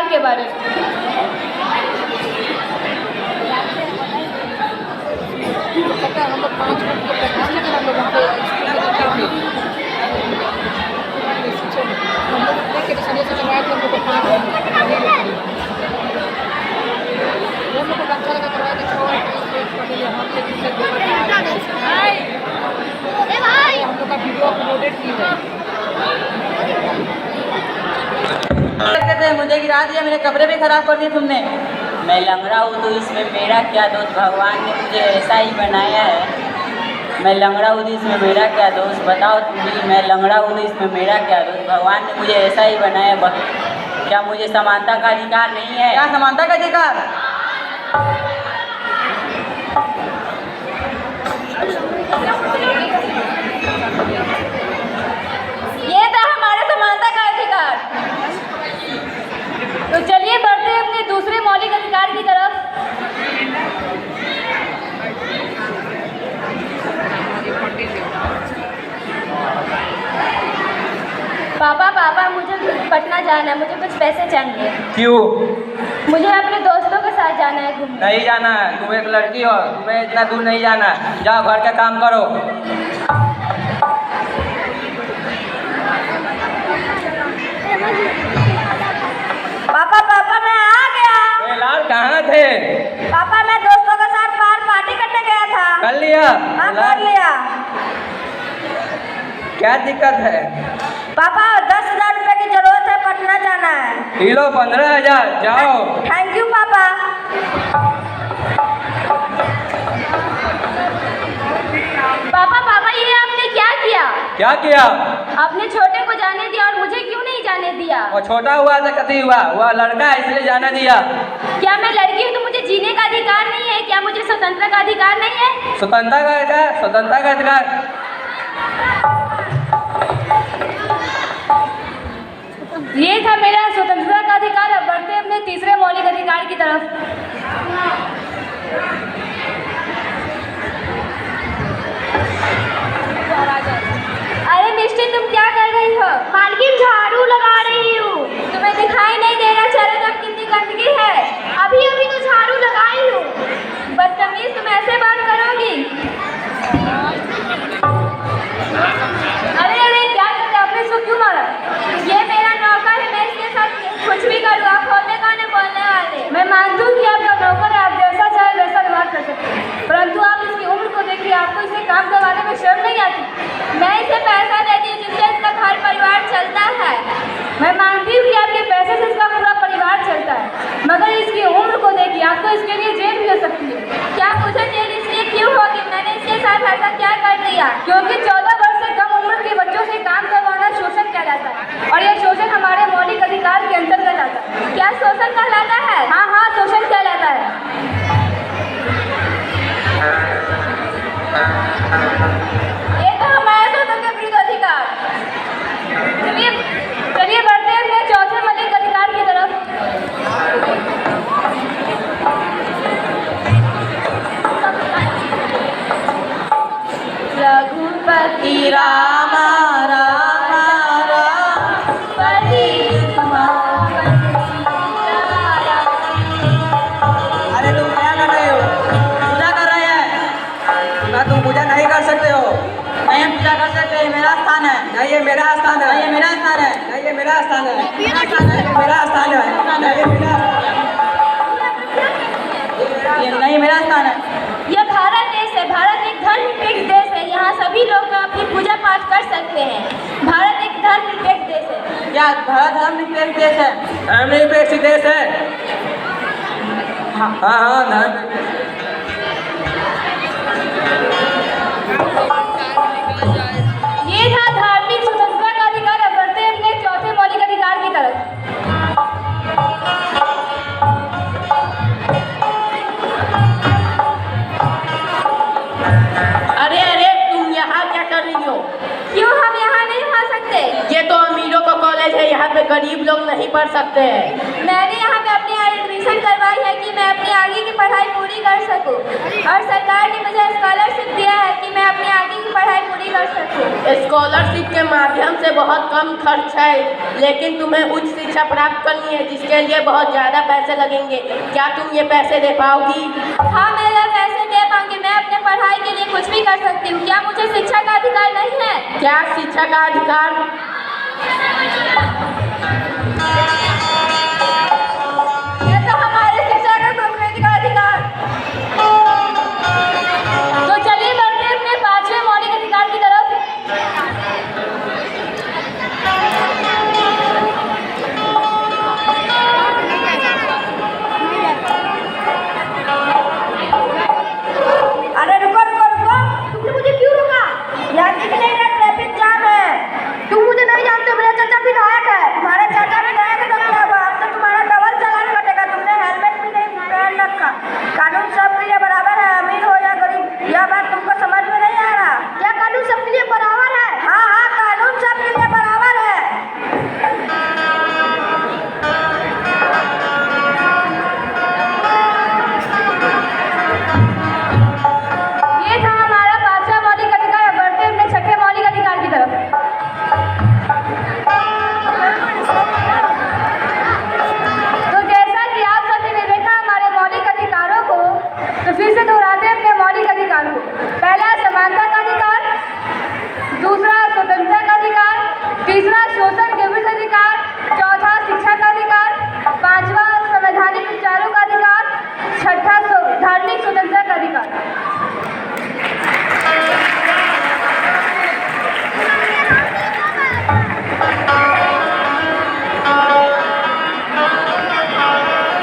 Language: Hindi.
के बारे में। पता है हम लोग 5 मिनट के प्रैक्टिस लेकिन हम लोग वहाँ पे हम लोग देख के संजय से करवाए थे, हम लोग को 5 मिनट हम लोग को अच्छा लगा करवाए थे। हम लोग का वीडियो अपलोडेड की है। मुझे गिरा दिया, मेरे कपड़े भी खराब कर दिए तुमने। मैं लंगड़ा हूँ तो इसमें मेरा क्या दोष, भगवान ने मुझे ऐसा ही बनाया है। मैं लंगड़ा हूँ तो इसमें मेरा क्या दोष, बताओ तुम भी। मैं लंगड़ा हूँ तो इसमें मेरा क्या दोष, भगवान ने मुझे ऐसा ही बनाया है। क्या मुझे समानता का अधिकार नहीं है? क्या समानता का अधिकार? ये था हमारा समानता का अधिकार। तो चलिए बढ़ते हैं अपने दूसरे मौलिक अधिकार की तरफ। पापा मुझे पटना जाना है, मुझे कुछ पैसे चाहिए। क्यों? मुझे अपने दोस्तों के साथ जाना है घूमने। नहीं जाना है, तुम एक लड़की हो, तुम्हें इतना दूर नहीं जाना। जाओ घर का काम करो। पापा मैं आ गया। लाल कहाँ थे? पापा मैं दोस्तों के साथ बाहर पार्टी करने गया था। कर लिया? हाँ कर लिया। क्या दिक्कत है? पापा 10,000 रुपए की जरूरत है, पटना जाना है। किलो 15,000, जाओ। थैंक यू पापा। पापा ये आपने क्या किया? क्या किया? आपने छोटे को जाने दिया और मुझे क्यों नहीं जाने दिया? वो छोटा हुआ तो कभी हुआ, वह लड़का है इसलिए जाने दिया। क्या मैं लड़की हूँ तो मुझे जीने का अधिकार नहीं है? क्या मुझे स्वतंत्रता का अधिकार नहीं है? स्वतंत्रता का अधिकार? स्वतंत्रता का अधिकार? ये था मेरा स्वतंत्रता का अधिकार। अब बढ़ते हैं अपने तीसरे मौलिक अधिकार की तरफ। अरे मिस्टी तुम क्या कर रही हो? मालकिन झाड़ू लगा रही हूँ। तुम्हें दिखाई नहीं दे रहा चारों तरफ कितनी गंदगी है? अभी तो झाड़ू लगाई हूँ। बदतमीज, तुम ऐसे बात करोगी? अरे क्या कर रहे? आपने इसको क्यों मारा? ये मेरा नौकर है, मैं इसके साथ कुछ भी करूँ। आप होने कौन है बोलने वाले? मैं मानती हूँ कि आपका नौकर है, आप जैसा चाहे वैसा व्यवहार कर सकते हैं, परंतु आप इसकी उम्र को देखिए, आपको इसे काम करवाने में शर्म नहीं आती? मैं इसे पैसा देती हूँ जिससे इसका घर परिवार चलता है। मैं मानती हूँ कि आपके पैसे से इसका पूरा परिवार चलता है, मगर इसकी उम्र को देखिए, आपको इसके लिए जेल भी हो सकती है। क्या मुझे जेल इसलिए क्यों होगी? मैंने इसके साथ ऐसा क्या कर दिया? क्योंकि 14 वर्ष से कम उम्र के बच्चों से काम करवाना शोषण कहलाता है, और यह शोषण हमारे मौलिक अधिकार के अंतर्गत आता है। क्या शोषण कहलाता है? हाँ शोषण कहलाता है। ये तो हमारा शोषण के विरुद्ध अधिकार। चलिए बढ़ते हैं अपने चौथे मौलिक अधिकार की तरफ। रघुपति राम राम राम पति। अरे तुम क्या कर रहे हो? पूजा कर रहे हैं ना? तुम पूजा नहीं कर सकते हो। नहीं हम पूजा कर सकते हैं, मेरा स्थान है। नहीं ये मेरा स्थान है। नहीं ये मेरा स्थान है। नहीं ये मेरा स्थान है। मेरा स्थान है, मेरा स्थान है। नहीं ये मेरा, ये नहीं मेरा स्थान है। यह भारत देश है। भारत एक धर्मनिरपेक्ष देश है। यहाँ सभी लोग अपनी पूजा पाठ कर सकते हैं। भारत एक धर्मनिरपेक्ष देश है। क्या भारत धर्मनिरपेक्ष देश है? धर्मनिरपेक्ष देश है। हाँ धर्म। ये था धार्मिक स्वतंत्रता का अधिकार। अब बढ़ते हैं अपने चौथे मौलिक अधिकार की तरफ। अरे तुम यहाँ क्या कर रही हो? क्यों हम यहाँ नहीं आ सकते? ये तो अमीरों का कॉलेज है, यहाँ पे गरीब लोग नहीं पढ़ सकते हैं। मैंने यहाँ पे अपनी एडमिशन करवाई है कि मैं अपनी आगे की पढ़ाई पूरी कर सकूँ, और सरकार ने मुझे स्कॉलरशिप दिया है कि मैं अपनी आगे की पढ़ाई पूरी कर सकूँ। स्कॉलरशिप के माध्यम से बहुत कम खर्च है, लेकिन तुम्हें उच्च शिक्षा प्राप्त करनी है जिसके लिए बहुत ज़्यादा पैसे लगेंगे। क्या तुम ये पैसे दे पाओगी? हाँ, मैं ये पैसे दे पाऊंगी। मैं अपने पढ़ाई के लिए कुछ भी कर सकती हूँ। क्या मुझे शिक्षा का अधिकार नहीं है? क्या शिक्षा का अधिकार